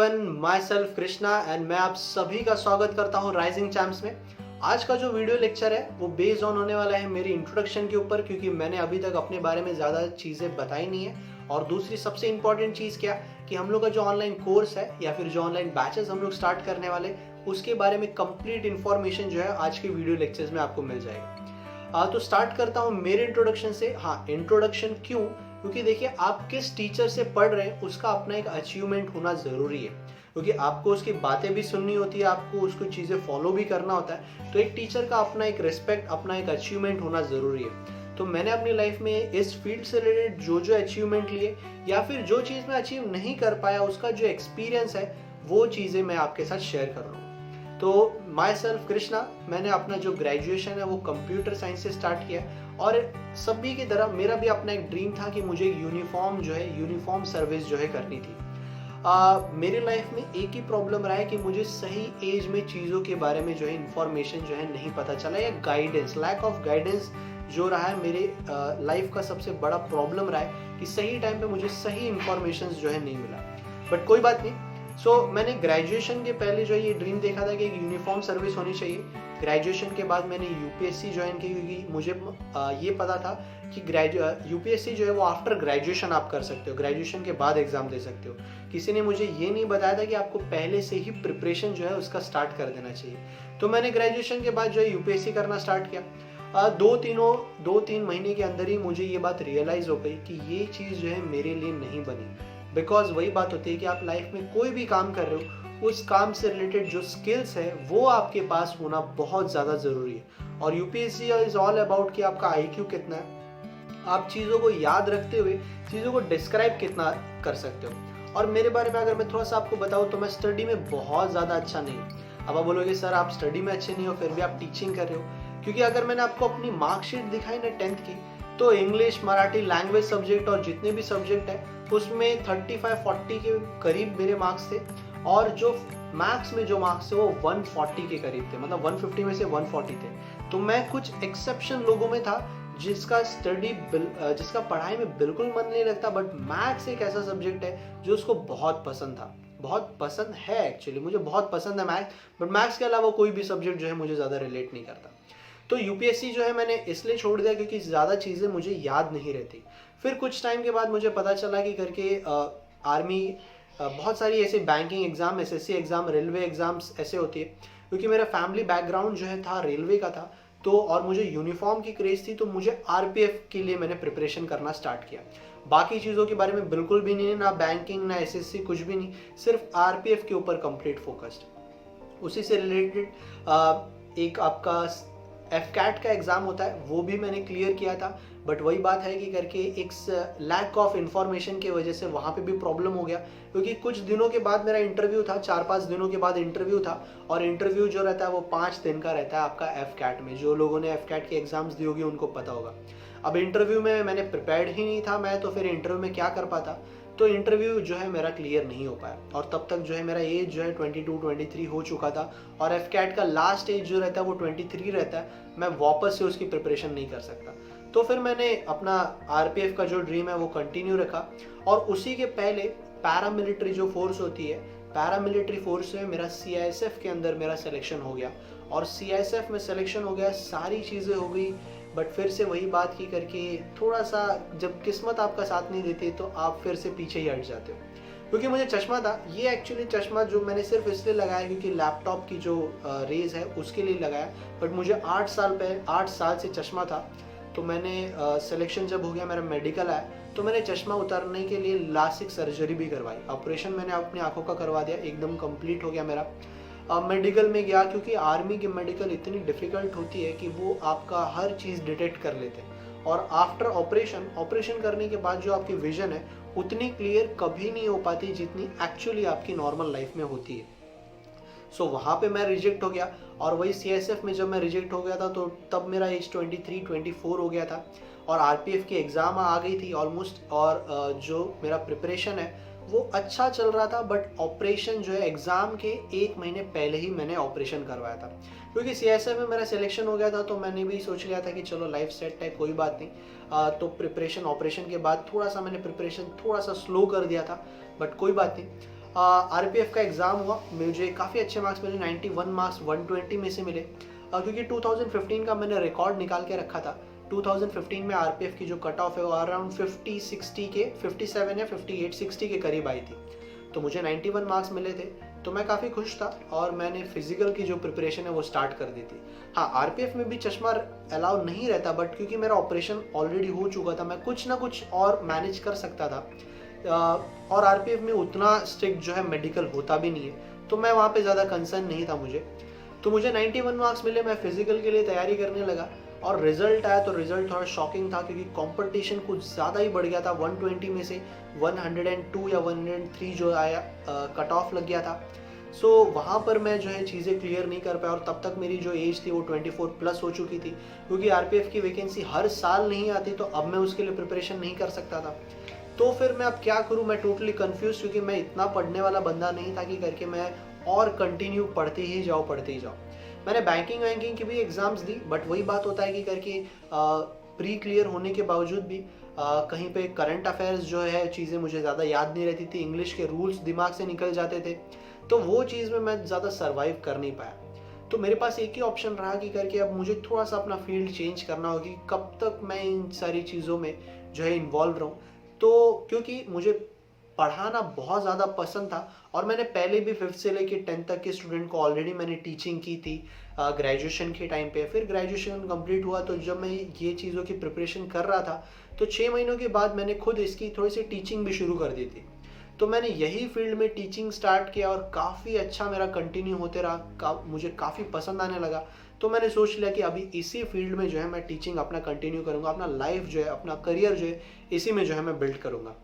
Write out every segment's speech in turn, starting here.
Everyone, my self Krishna and मैं आप सभी का स्वागत करता हूं राइजिंग चैम्प्स में। आज का जो वीडियो लेक्चर है वो बेस्ड ऑन होने वाला है मेरी इंट्रोडक्शन के ऊपर, क्योंकि मैंने अभी तक अपने बारे में ज़्यादा चीज़ें बताई नहीं है। और दूसरी सबसे इंपॉर्टेंट चीज़ क्या कि हम लोग का जो ऑनलाइन कोर्स है या फिर जो ऑनलाइन बैचेस हम लोग स्टार्ट करने वाले, उसके बारे में कंप्लीट इन्फॉर्मेशन जो है आज के वीडियो लेक्चर्स में आपको मिल जाएगा। तो स्टार्ट करता हूँ मेरे इंट्रोडक्शन से। हाँ, इंट्रोडक्शन क्यों? क्योंकि देखिए, आप किस टीचर से पढ़ रहे हैं उसका अपना एक अचीवमेंट होना ज़रूरी है, क्योंकि आपको उसकी बातें भी सुननी होती है, आपको उसको चीज़ें फॉलो भी करना होता है। तो एक टीचर का अपना एक रिस्पेक्ट, अपना एक अचीवमेंट होना ज़रूरी है। तो मैंने अपनी लाइफ में इस फील्ड से रिलेटेड जो जो अचीवमेंट लिए या फिर जो चीज़ मैं अचीव नहीं कर पाया उसका जो एक्सपीरियंस है, वो चीज़ें मैं आपके साथ शेयर कर रहा हूँ। तो माई सेल्फ कृष्णा, मैंने अपना जो ग्रेजुएशन है वो कंप्यूटर साइंस से स्टार्ट किया है। और सभी की तरह मेरा भी अपना एक ड्रीम था कि मुझे यूनिफॉर्म सर्विस जो है करनी थी। मेरी लाइफ में एक ही प्रॉब्लम रहा है कि मुझे सही एज में चीज़ों के बारे में जो है इंफॉर्मेशन जो है नहीं पता चला, या गाइडेंस, लैक ऑफ गाइडेंस जो रहा है मेरे लाइफ का सबसे बड़ा प्रॉब्लम रहा है कि सही टाइम पे मुझे सही इंफॉर्मेशन जो है नहीं मिला। बट कोई बात नहीं। मैंने ग्रेजुएशन के पहले जो है ये ड्रीम देखा था कि एक यूनिफॉर्म सर्विस होनी चाहिए। ग्रेजुएशन के बाद मैंने यूपीएससी ज्वाइन की, क्योंकि मुझे ये पता था कि यूपीएससी जो है वो आफ्टर ग्रेजुएशन आप कर सकते हो, ग्रेजुएशन के बाद एग्जाम दे सकते हो। किसी ने मुझे ये नहीं बताया था कि आपको पहले से ही प्रिपरेशन जो है उसका स्टार्ट कर देना चाहिए। तो मैंने ग्रेजुएशन के बाद जो है यूपीएससी करना स्टार्ट किया। 2-3 महीने के अंदर ही मुझे ये बात रियलाइज हो गई कि ये चीज़ जो है मेरे लिए नहीं बनी। बिकॉज वही बात होती है कि आप लाइफ में कोई भी काम कर रहे हो, उस काम से रिलेटेड जो स्किल्स है वो आपके पास होना बहुत ज़्यादा ज़रूरी है। और यूपीएससी इज ऑल अबाउट कि आपका आईक्यू कितना है, आप चीज़ों को याद रखते हुए चीज़ों को डिस्क्राइब कितना कर सकते हो। और मेरे बारे में अगर मैं थोड़ा सा आपको बताऊँ तो मैं स्टडी में बहुत ज़्यादा अच्छा नहीं हूँ। अब आप बोलोगे सर आप स्टडी में अच्छे नहीं हो फिर भी आप टीचिंग कर रहे हो, क्योंकि अगर मैंने आपको अपनी मार्कशीट दिखाई ना 10th की, तो इंग्लिश, मराठी, लैंग्वेज सब्जेक्ट और जितने भी सब्जेक्ट है उसमें 35-40 के करीब मेरे मार्क्स थे। और जो मैथ्स में जो मार्क्स थे वो 140 के करीब थे, मतलब 150 में से 140 थे। तो मैं कुछ एक्सेप्शन लोगों में था जिसका पढ़ाई में बिल्कुल मन नहीं लगता, बट मैथ्स एक ऐसा सब्जेक्ट है जो उसको बहुत पसंद था, बहुत पसंद है। एक्चुअली मुझे बहुत पसंद है मैथ्स, बट मैथ्स के अलावा कोई भी सब्जेक्ट जो है मुझे ज़्यादा रिलेट नहीं करता। तो यूपीएससी जो है मैंने इसलिए छोड़ दिया क्योंकि ज़्यादा चीज़ें मुझे याद नहीं रहती। फिर कुछ टाइम के बाद मुझे पता चला कि करके आर्मी, बहुत सारी ऐसे banking exam, SSC exam, railway exams ऐसे होती है। क्योंकि मेरा फैमिली बैकग्राउंड जो है था रेलवे का था, तो और मुझे यूनिफॉर्म की क्रेज़ थी, तो मुझे आरपीएफ के लिए मैंने प्रिपरेशन करना स्टार्ट किया। बाकी चीज़ों के बारे में बिल्कुल भी नहीं, ना बैंकिंग ना एसएससी, कुछ भी नहीं, सिर्फ आरपीएफ के ऊपर कंप्लीट फोकस्ड। उसी से रिलेटेड एक आपका एफकैट का एग्ज़ाम होता है, वो भी मैंने क्लियर किया था। बट वही बात है कि करके एक लैक ऑफ इन्फॉर्मेशन की वजह से वहाँ पे भी प्रॉब्लम हो गया, क्योंकि कुछ दिनों के बाद मेरा इंटरव्यू था, 4-5 दिनों के बाद इंटरव्यू था। और इंटरव्यू जो रहता है वो 5 दिन का रहता है आपका एफकैट में। जो लोगों ने एफकैट के एग्ज़ाम्स दी होगी उनको पता होगा। अब इंटरव्यू में मैंने प्रिपेयर्ड ही नहीं था मैं, तो फिर इंटरव्यू में क्या कर पाता। तो इंटरव्यू जो है मेरा क्लियर नहीं हो पाया, और तब तक जो है मेरा एज जो है 22-23 हो चुका था। और एफकैट का लास्ट एज जो रहता है वो 23 रहता है। मैं वापस से उसकी प्रिपरेशन नहीं कर सकता। तो फिर मैंने अपना आरपीएफ का जो ड्रीम है वो कंटिन्यू रखा। और उसी के पहले पैरामिलिट्री जो फोर्स होती है, पैरामिलिट्री फोर्स में मेरा सीआईएसएफ के अंदर मेरा सिलेक्शन हो गया। और सीआईएसएफ में सिलेक्शन हो गया, सारी चीज़ें हो गई। बट फिर से वही बात की करके थोड़ा सा, जब किस्मत आपका साथ नहीं देती तो आप फिर से पीछे ही हट जाते हो। क्योंकि मुझे चश्मा था, ये एक्चुअली चश्मा जो मैंने सिर्फ इसलिए लगाया क्योंकि लैपटॉप की जो रेज है उसके लिए लगाया। बट मुझे 8 साल से चश्मा था। तो मैंने सिलेक्शन जब हो गया, मेरा मेडिकल आया, तो मैंने चश्मा उतारने के लिए लासिक सर्जरी भी करवाई। ऑपरेशन मैंने अपनी आंखों का करवा दिया, एकदम कंप्लीट हो गया मेरा। मेडिकल में गया, क्योंकि आर्मी की मेडिकल इतनी डिफ़िकल्ट होती है कि वो आपका हर चीज़ डिटेक्ट कर लेते हैं। और आफ्टर ऑपरेशन करने के बाद जो आपकी विजन है उतनी क्लियर कभी नहीं हो पाती जितनी एक्चुअली आपकी नॉर्मल लाइफ में होती है। वहाँ पे मैं रिजेक्ट हो गया। और वही सीएसएफ में जब मैं रिजेक्ट हो गया था तो तब मेरा एज 23-24 हो गया था। और आरपीएफ की एग्ज़ाम आ गई थी ऑलमोस्ट। और जो मेरा प्रिपरेशन है वो अच्छा चल रहा था। बट ऑपरेशन जो है, एग्ज़ाम के 1 महीने पहले ही मैंने ऑपरेशन करवाया था। क्योंकि सीएसएफ में मेरा सिलेक्शन हो गया था, तो मैंने भी सोच लिया था कि चलो लाइफ सेट है, कोई बात नहीं। तो प्रिपरेशन, ऑपरेशन के बाद थोड़ा सा मैंने प्रिपरेशन थोड़ा सा स्लो कर दिया था, बट कोई बात नहीं। आरपीएफ का एग्ज़ाम हुआ, मुझे काफ़ी अच्छे मार्क्स मिले, 91 मार्क्स 120 में से मिले, क्योंकि 2015 का मैंने रिकॉर्ड निकाल के रखा था। 2015 में आरपीएफ की जो कट ऑफ है वो अराउंड 50-60 के 57 या 58-60 के करीब आई थी, तो मुझे 91 मार्क्स मिले थे, तो मैं काफ़ी खुश था और मैंने फिजिकल की जो प्रिपरेशन है वो स्टार्ट कर दी थी। हाँ, आरपीएफ में भी चश्मा अलाउ नहीं रहता, बट क्योंकि मेरा ऑपरेशन ऑलरेडी हो चुका था, मैं कुछ ना कुछ और मैनेज कर सकता था, और आरपीएफ में उतना स्ट्रिक्ट जो है मेडिकल होता भी नहीं है, तो मैं वहाँ पे ज़्यादा कंसर्न नहीं था मुझे। तो मुझे 91 मार्क्स मिले, मैं फिजिकल के लिए तैयारी करने लगा और रिजल्ट आया तो रिजल्ट थोड़ा शॉकिंग था, क्योंकि कंपटीशन कुछ ज़्यादा ही बढ़ गया था। 120 में से 102 या 103 जो आया कट ऑफ लग गया था। सो वहाँ पर मैं जो है चीज़ें क्लियर नहीं कर पाया, और तब तक मेरी जो एज थी वो 24 प्लस हो चुकी थी, क्योंकि आरपीएफ की वैकेंसी हर साल नहीं आती, तो अब मैं उसके लिए प्रिपरेशन नहीं कर सकता था। तो फिर मैं अब क्या करूँ, मैं टोटली कंफ्यूज, क्योंकि मैं इतना पढ़ने वाला बंदा नहीं था कि करके मैं और कंटिन्यू पढ़ते ही जाऊँ। मैंने बैंकिंग की भी एग्ज़ाम्स दी, बट वही बात होता है कि करके प्री क्लियर होने के बावजूद भी कहीं पे करंट अफेयर्स जो है चीज़ें मुझे ज़्यादा याद नहीं रहती थी, इंग्लिश के रूल्स दिमाग से निकल जाते थे, तो वो चीज़ में मैं ज़्यादा सर्वाइव कर नहीं पाया। तो मेरे पास एक ही ऑप्शन रहा कि करके अब मुझे थोड़ा सा अपना फील्ड चेंज करना होगा कि कब तक मैं इन सारी चीज़ों में जो है इन्वॉल्व रहूँ। तो क्योंकि मुझे पढ़ाना बहुत ज़्यादा पसंद था, और मैंने पहले भी 5th से लेके 10th तक के स्टूडेंट को ऑलरेडी मैंने टीचिंग की थी ग्रेजुएशन के टाइम पे। फिर ग्रेजुएशन कंप्लीट हुआ, तो जब मैं ये चीज़ों की प्रिपरेशन कर रहा था, तो 6 महीनों के बाद मैंने खुद इसकी थोड़ी सी टीचिंग भी शुरू कर दी थी। तो मैंने यही फील्ड में टीचिंग स्टार्ट किया और काफ़ी अच्छा मेरा कंटिन्यू होते रहा, मुझे काफ़ी पसंद आने लगा। तो मैंने सोच लिया कि अभी इसी फील्ड में जो है मैं टीचिंग अपना कंटिन्यू करूँगा, अपना लाइफ जो है, अपना करियर जो है, इसी में जो है मैं बिल्ड करूँगा।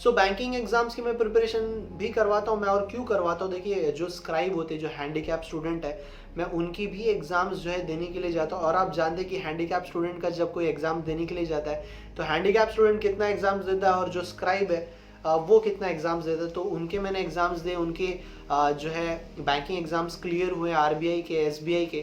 सो बैंकिंग एग्जाम्स की मैं प्रिपरेशन भी करवाता हूँ मैं, और क्यों करवाता हूँ, देखिए जो स्क्राइब होते हैं, जो हैंडीकैप स्टूडेंट है, मैं उनकी भी एग्जाम्स जो है देने के लिए जाता हूँ। और आप जानते हैं कि हैंडीकैप स्टूडेंट का जब कोई एग्जाम देने के लिए जाता है, तो हैंडीकैप स्टूडेंट कितना एग्जाम्स देता है और जो स्क्राइब है वो कितना एग्जाम्स देता है। तो उनके मैंने एग्जाम्स दिए, उनके जो है बैंकिंग एग्जाम्स क्लियर हुए, आरबीआई के, एसबीआई के।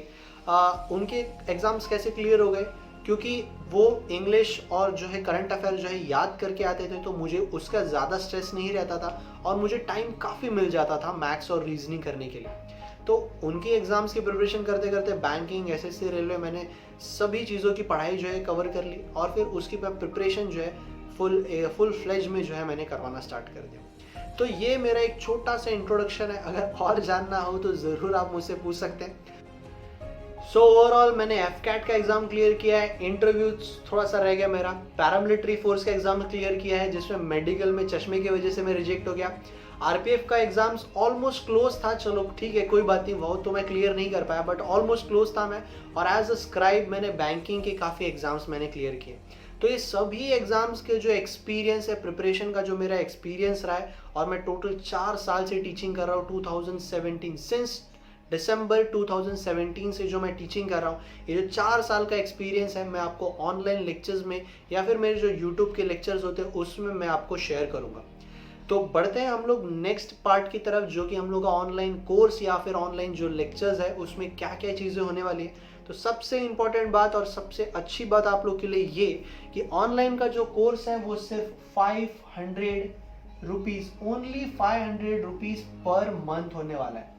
उनके एग्जाम्स कैसे क्लियर हो गए, क्योंकि वो इंग्लिश और जो है करंट अफेयर जो है याद करके आते थे, तो मुझे उसका ज़्यादा स्ट्रेस नहीं रहता था और मुझे टाइम काफ़ी मिल जाता था मैथ्स और रीजनिंग करने के लिए। तो उनकी एग्ज़ाम्स की प्रिपरेशन करते करते बैंकिंग, एसएससी, रेलवे, मैंने सभी चीज़ों की पढ़ाई जो है कवर कर ली, और फिर उसकी प्रिपरेशन जो है फुल फ्लेज में जो है मैंने करवाना स्टार्ट कर दिया। तो ये मेरा एक छोटा सा इंट्रोडक्शन है, अगर और जानना हो तो ज़रूर आप मुझसे पूछ सकते हैं। सो ओवरऑल मैंने एफकैट का एग्जाम क्लियर किया है, इंटरव्यू थोड़ा सा रह गया मेरा, पैरामिलिट्री फोर्स का एग्जाम क्लियर किया है जिसमें मेडिकल में चश्मे की वजह से मैं रिजेक्ट हो गया। आरपीएफ का एग्जाम्स ऑलमोस्ट क्लोज था, चलो ठीक है कोई बात नहीं, वो तो मैं क्लियर नहीं कर पाया, बट ऑलमोस्ट क्लोज था मैं। और एज अ स्क्राइब मैंने बैंकिंग के काफ़ी एग्जाम्स मैंने क्लियर किए। तो ये सभी एग्जाम्स के जो एक्सपीरियंस है, प्रिपरेशन का जो मेरा एक्सपीरियंस रहा है, और मैं टोटल 4 साल से टीचिंग कर रहा हूँ, 2017 सिंस दिसंबर 2017 से जो मैं टीचिंग कर रहा हूँ, ये जो 4 साल का एक्सपीरियंस है, मैं आपको ऑनलाइन लेक्चर्स में या फिर मेरे जो यूट्यूब के लेक्चर्स होते हैं उसमें मैं आपको शेयर करूँगा। तो बढ़ते हैं हम लोग नेक्स्ट पार्ट की तरफ, जो कि हम लोग का ऑनलाइन कोर्स या फिर ऑनलाइन जो लेक्चर्स है उसमें क्या क्या चीज़ें होने वाली है। तो सबसे इम्पॉर्टेंट बात और सबसे अच्छी बात आप लोग के लिए ये कि ऑनलाइन का जो कोर्स है वो सिर्फ 500 rupees, only 500 rupees per month होने वाला है।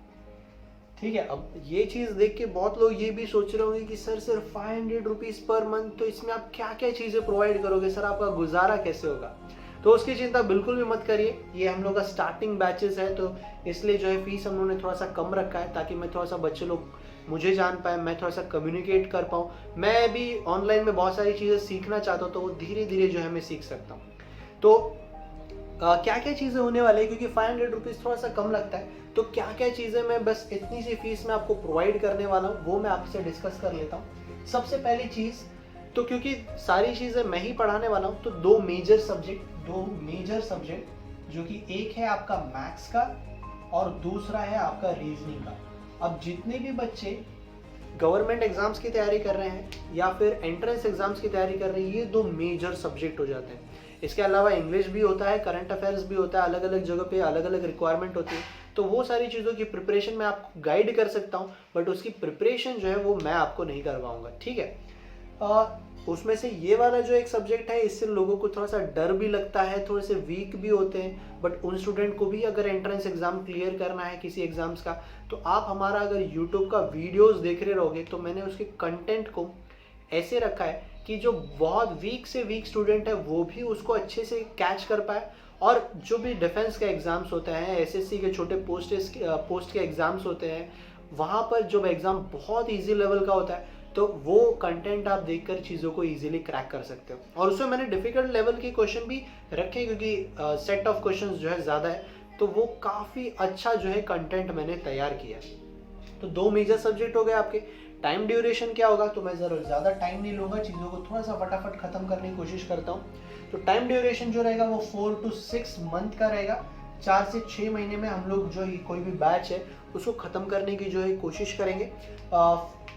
ठीक है, अब ये चीज़ देख के बहुत लोग ये भी सोच रहे होंगे कि सर सिर्फ 500 रुपीज़ पर मंथ, तो इसमें आप क्या क्या चीज़ें प्रोवाइड करोगे, सर आपका गुजारा कैसे होगा। तो उसकी चिंता बिल्कुल भी मत करिए, ये हम लोग का स्टार्टिंग बैचेस है, तो इसलिए जो है फीस हम लोगों ने थोड़ा सा कम रखा है, ताकि मैं थोड़ा सा बच्चे लोग मुझे जान पाए, मैं थोड़ा सा कम्युनिकेट कर पाऊँ। मैं भी ऑनलाइन में बहुत सारी चीज़ें सीखना चाहता हूँ, तो वो धीरे धीरे जो है मैं सीख सकता हूँ। तो क्या क्या चीज़ें होने वाली है, क्योंकि 500 रुपीज़ थोड़ा सा कम लगता है, तो क्या क्या चीज़ें मैं बस इतनी सी फीस में आपको प्रोवाइड करने वाला हूँ, वो मैं आपसे डिस्कस कर लेता हूँ। सबसे पहली चीज़, तो क्योंकि सारी चीज़ें मैं ही पढ़ाने वाला हूँ, तो दो मेजर सब्जेक्ट जो कि एक है आपका मैथ्स का और दूसरा है आपका रीजनिंग का। अब जितने भी बच्चे गवर्नमेंट एग्जाम्स की तैयारी कर रहे हैं या फिर एंट्रेंस एग्जाम्स की तैयारी कर रहे हैं, ये दो मेजर सब्जेक्ट हो जाते हैं। इसके अलावा इंग्लिश भी होता है, करंट अफेयर्स भी होता है, अलग अलग जगह पे अलग अलग रिक्वायरमेंट होती है, तो वो सारी चीज़ों की प्रिपरेशन मैं आपको गाइड कर सकता हूँ, बट उसकी प्रिपरेशन जो है वो मैं आपको नहीं करवाऊँगा। ठीक है, उसमें से ये वाला जो एक सब्जेक्ट है, इससे लोगों को थोड़ा सा डर भी लगता है, थोड़े से वीक भी होते हैं, बट उन स्टूडेंट को भी अगर एंट्रेंस एग्जाम क्लियर करना है किसी एग्जाम्स का, तो आप हमारा अगर यूट्यूब का वीडियोस देख रहे रहोगे तो मैंने उसके कंटेंट को ऐसे रखा है कि जो बहुत वीक से वीक स्टूडेंट है वो भी उसको अच्छे से कैच कर पाए, और जो भी डिफेंस के एग्जाम्स होते हैं, एसएससी के छोटे पोस्ट के एग्जाम्स होते हैं, वहाँ पर जब एग्ज़ाम बहुत इजी लेवल का होता है तो वो कंटेंट आप देखकर चीज़ों को इजीली क्रैक कर सकते हो। और उसमें मैंने डिफ़िकल्ट लेवल के क्वेश्चन भी रखे क्योंकि सेट ऑफ क्वेश्चंस जो है ज़्यादा है, तो वो काफ़ी अच्छा जो है कंटेंट मैंने तैयार किया है। तो 2 मेजर सब्जेक्ट हो गए आपके। टाइम ड्यूरेशन क्या होगा, तो मैं ज़रा ज़्यादा टाइम नहीं लूँगा, चीज़ों को थोड़ा सा फटाफट ख़त्म करने की कोशिश करता हूँ। तो टाइम ड्यूरेशन जो रहेगा वो 4 to 6 मंथ का रहेगा। 4 से 6 महीने में हम लोग जो कोई भी बैच है उसको ख़त्म करने की जो है कोशिश करेंगे।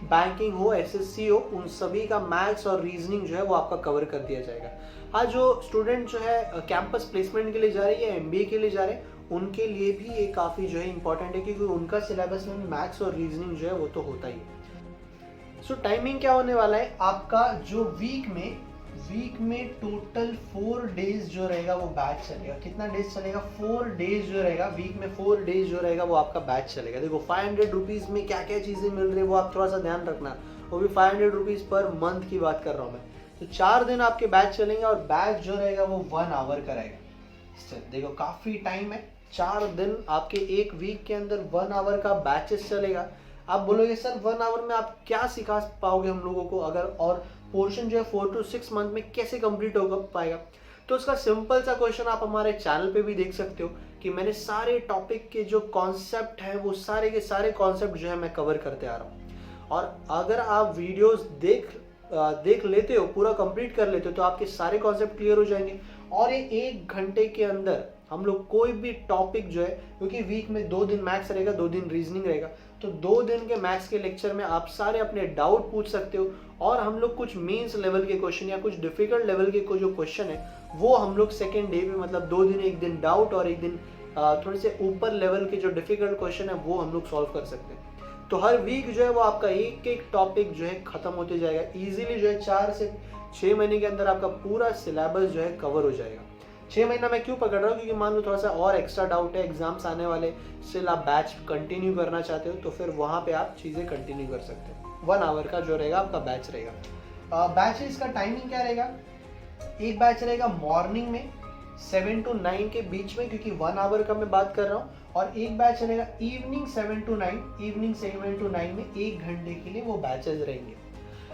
बैंकिंग हो, एसएससी हो, उन सभी का मैथ्स और रीजनिंग जो है वो आपका कवर कर दिया जाएगा। हाँ, जो स्टूडेंट जो है कैंपस प्लेसमेंट के लिए जा रहे हैं या एमबीए के लिए जा रहे हैं, उनके लिए भी ये काफ़ी जो है इंपॉर्टेंट है क्योंकि उनका सिलेबस में मैथ्स और रीजनिंग जो है वो तो होता ही है। सो टाइमिंग क्या होने वाला है आपका, जो वीक में टोटल 4 डेज जो रहेगा वो बैच चलेगा। कितना डेज चलेगा, 4 डेज जो रहेगा, वीक में 4 डेज जो रहेगा वो आपका बैच चलेगा। देखो 500 रुपीज़ में क्या क्या चीज़ें मिल रही है वो आप थोड़ा सा ध्यान रखना, वो भी 500 रुपीज़ पर मंथ की बात कर रहा हूँ मैं। तो 4 दिन आपके बैच चलेंगे और बैच जो रहेगा वो 1 आवर का रहेगा। देखो काफ़ी टाइम है, 4 दिन आपके एक वीक के अंदर 1 आवर का बैचेस चलेगा। आप बोलोगे सर 1 आवर में आप क्या सिखा पाओगे हम लोगों को, अगर और पोर्शन जो है 4 to 6 मंथ में कैसे कंप्लीट हो पाएगा, तो उसका सिंपल सा क्वेश्चन आप हमारे चैनल पे भी देख सकते हो कि मैंने सारे टॉपिक के जो कॉन्सेप्ट है वो सारे के सारे कॉन्सेप्ट जो है मैं कवर करते आ रहा हूँ। और अगर आप वीडियोस देख लेते हो, पूरा कंप्लीट कर लेते हो, तो आपके सारे कॉन्सेप्ट क्लियर हो जाएंगे। और ये 1 घंटे के अंदर हम लोग कोई भी टॉपिक जो है, क्योंकि वीक में 2 दिन मैथ्स रहेगा, 2 दिन रीजनिंग रहेगा, तो 2 दिन के मैथ्स के लेक्चर में आप सारे अपने डाउट पूछ सकते हो। और हम लोग कुछ मेंस लेवल के क्वेश्चन या कुछ डिफिकल्ट लेवल के जो क्वेश्चन है वो हम लोग सेकेंड डे पे, मतलब 2 दिन, एक दिन डाउट और एक दिन थोड़े से ऊपर लेवल के जो डिफिकल्ट क्वेश्चन है वो हम लोग सॉल्व कर सकते हैं। तो हर वीक जो है वो आपका एक एक टॉपिक जो है खत्म होते जाएगा इजीली, जो है 4 से 6 महीने के अंदर आपका पूरा सिलेबस जो है कवर हो जाएगा। 6 महीना मैं क्यों पकड़ रहा हूँ, क्योंकि मान लो थोड़ा सा और एक्स्ट्रा डाउट है, एग्जाम्स आने वाले, स्टिल आप बैच कंटिन्यू करना चाहते हो तो फिर वहाँ पे आप चीज़ें कंटिन्यू कर सकते हो। 1 आवर का जो रहेगा आपका बैच रहेगा। बैचेस का टाइमिंग क्या रहेगा, एक बैच रहेगा मॉर्निंग में 7 to 9 के बीच में, क्योंकि 1 आवर का मैं बात कर रहा हूँ, और एक बैच रहेगा इवनिंग 7 to 9, इवनिंग 7 to 9 में 1 घंटे के लिए वो बैचेस रहेंगे।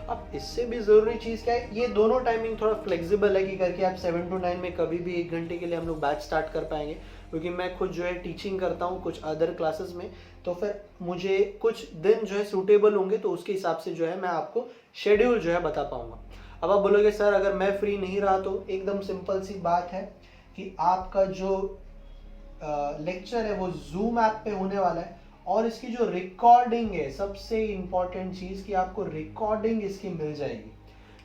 अब इससे भी ज़रूरी चीज़ क्या है, ये दोनों टाइमिंग थोड़ा फ्लेक्सिबल है कि करके आप 7 to 9 में कभी भी 1 घंटे के लिए हम लोग बैच स्टार्ट कर पाएंगे, क्योंकि मैं खुद जो है टीचिंग करता हूँ कुछ अदर क्लासेस में, तो फिर मुझे कुछ दिन जो है सूटेबल होंगे तो उसके हिसाब से जो है मैं आपको शेड्यूल जो है बता पाऊँगा। अब आप बोलोगे सर अगर मैं फ्री नहीं रहा, तो एकदम सिंपल सी बात है कि आपका जो लेक्चर है वो जूम ऐप पे होने वाला है, और इसकी जो रिकॉर्डिंग है, सबसे इम्पॉर्टेंट चीज़ कि आपको रिकॉर्डिंग इसकी मिल जाएगी,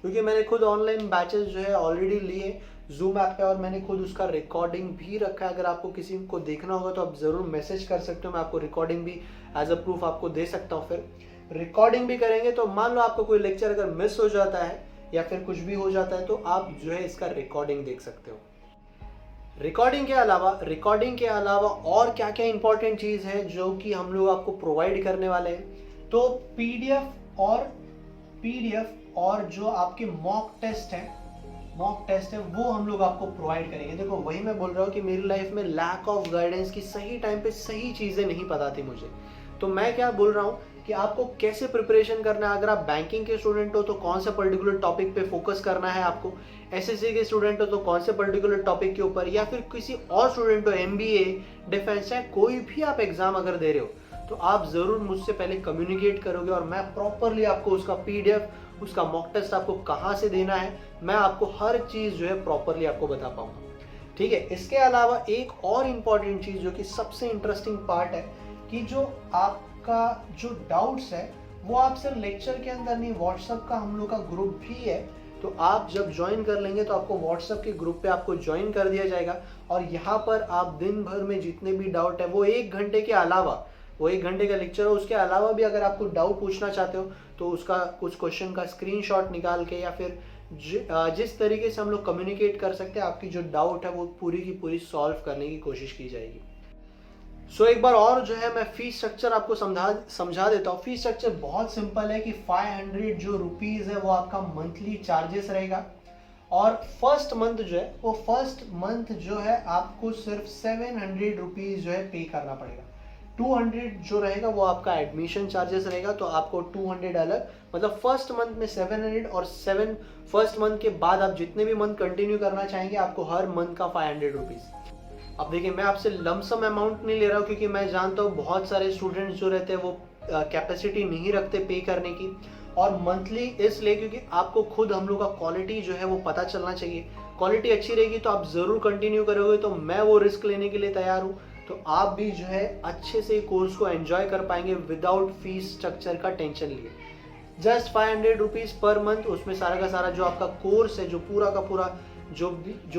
क्योंकि मैंने खुद ऑनलाइन बैचेस जो है ऑलरेडी लिए जूम ऐप पे, और मैंने खुद उसका रिकॉर्डिंग भी रखा है। अगर आपको किसी को देखना होगा तो आप ज़रूर मैसेज कर सकते हो, मैं आपको रिकॉर्डिंग भी एज अ प्रूफ आपको दे सकता हूँ। फिर रिकॉर्डिंग भी करेंगे तो मान लो आपको कोई लेक्चर अगर मिस हो जाता है या फिर कुछ भी हो जाता है तो आप जो है इसका रिकॉर्डिंग देख सकते हो। रिकॉर्डिंग के अलावा और क्या क्या इंपॉर्टेंट चीज़ है जो कि हम लोग आपको प्रोवाइड करने वाले हैं, तो पीडीएफ और जो आपके मॉक टेस्ट है वो हम लोग आपको प्रोवाइड करेंगे। देखो वही मैं बोल रहा हूँ कि मेरी लाइफ में लैक ऑफ गाइडेंस की, सही टाइम पे सही चीज़ें नहीं पता थी मुझे, तो मैं क्या बोल रहा हूँ कि आपको कैसे प्रिपरेशन करना है। अगर आप बैंकिंग के स्टूडेंट हो तो कौन सा पर्टिकुलर टॉपिक पे फोकस करना है आपको, एसएससी के स्टूडेंट हो तो कौन से पर्टिकुलर टॉपिक के ऊपर, या फिर किसी और स्टूडेंट हो एमबीए, डिफेंस, चाहे कोई भी आप एग्जाम अगर दे रहे हो तो आप ज़रूर मुझसे पहले कम्युनिकेट करोगे और मैं प्रॉपरली आपको उसका पीडीएफ, उसका मॉक टेस्ट आपको कहाँ से देना है, मैं आपको हर चीज़ जो है प्रॉपरली आपको बता पाऊंगा। ठीक है, इसके अलावा एक और इम्पॉर्टेंट चीज़ जो कि सबसे इंटरेस्टिंग पार्ट है कि जो आपका जो डाउट्स है वो आप सिर्फ लेक्चर के अंदर नहीं, व्हाट्सएप का हम लोग का ग्रुप भी है, तो आप जब ज्वाइन कर लेंगे तो आपको व्हाट्सएप के ग्रुप पे आपको ज्वाइन कर दिया जाएगा, और यहाँ पर आप दिन भर में जितने भी डाउट है वो 1 घंटे के अलावा, वो 1 घंटे का लेक्चर हो, उसके अलावा भी अगर आपको डाउट पूछना चाहते हो तो उसका कुछ क्वेश्चन का स्क्रीनशॉट निकाल के या फिर जिस तरीके से हम लोग कम्युनिकेट कर सकते हैं, आपकी जो डाउट है वो पूरी की पूरी सॉल्व करने की कोशिश की जाएगी। एक बार और जो है मैं फीस स्ट्रक्चर आपको समझा देता हूँ। फीस स्ट्रक्चर बहुत सिंपल है कि 500 जो रुपीज़ है वो आपका मंथली चार्जेस रहेगा, और फर्स्ट मंथ जो है आपको सिर्फ 700 रुपीज़ जो है पे करना पड़ेगा। 200 जो रहेगा वो आपका एडमिशन चार्जेस रहेगा, तो आपको 200 अलग, मतलब फर्स्ट मंथ में 700 और फर्स्ट मंथ के बाद आप जितने भी मंथ कंटिन्यू करना चाहेंगे आपको हर मंथ का 500 रुपीज़। अब देखिए, मैं आपसे लमसम अमाउंट नहीं ले रहा हूँ, क्योंकि मैं जानता हूँ बहुत सारे स्टूडेंट्स जो रहते हैं वो कैपेसिटी नहीं रखते पे करने की, और मंथली इसलिए क्योंकि आपको खुद हम लोग का क्वालिटी जो है वो पता चलना चाहिए। क्वालिटी अच्छी रहेगी तो आप ज़रूर कंटिन्यू करोगे, तो मैं वो रिस्क लेने के लिए तैयार हूँ। तो आप भी जो है अच्छे से कोर्स को एंजॉय कर पाएंगे विदाउट फीस स्ट्रक्चर का टेंशन लिए। जस्ट 500 रुपीज़ पर मंथ, उसमें सारा का सारा जो आपका कोर्स है, जो पूरा का पूरा जो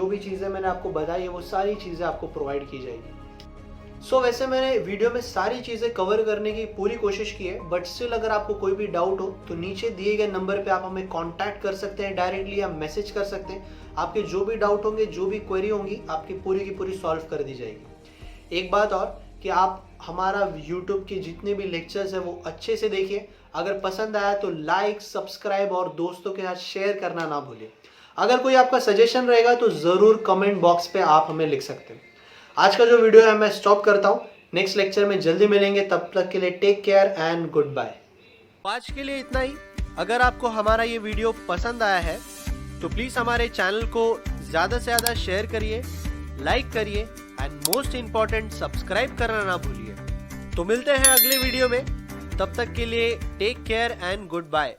भी चीज़ें मैंने आपको बताई है वो सारी चीज़ें आपको प्रोवाइड की जाएगी। वैसे मैंने वीडियो में सारी चीज़ें कवर करने की पूरी कोशिश की है, बट स्टिल अगर आपको कोई भी डाउट हो तो नीचे दिए गए नंबर पे आप हमें कांटेक्ट कर सकते हैं डायरेक्टली, या मैसेज कर सकते हैं। आपके जो भी डाउट होंगे, जो भी क्वेरी होंगी, आपकी पूरी की पूरी सॉल्व कर दी जाएगी। एक बात और कि आप हमारा YouTube के जितने भी लेक्चर्स हैं वो अच्छे से देखिए। अगर पसंद आया तो लाइक, सब्सक्राइब और दोस्तों के साथ शेयर करना ना भूलिए। अगर कोई आपका सजेशन रहेगा तो ज़रूर कमेंट बॉक्स पे आप हमें लिख सकते हैं। आज का जो वीडियो है मैं स्टॉप करता हूँ, नेक्स्ट लेक्चर में जल्दी मिलेंगे, तब तक के लिए take care and goodbye. आज के लिए इतना ही। अगर आपको हमारा ये वीडियो पसंद आया है तो प्लीज़ हमारे चैनल को ज़्यादा से ज़्यादा शेयर करिए, लाइक करिए एंड मोस्ट इम्पॉर्टेंट सब्सक्राइब करना ना भूलिए। तो मिलते हैं अगले वीडियो में, तब तक के लिए take care and good bye.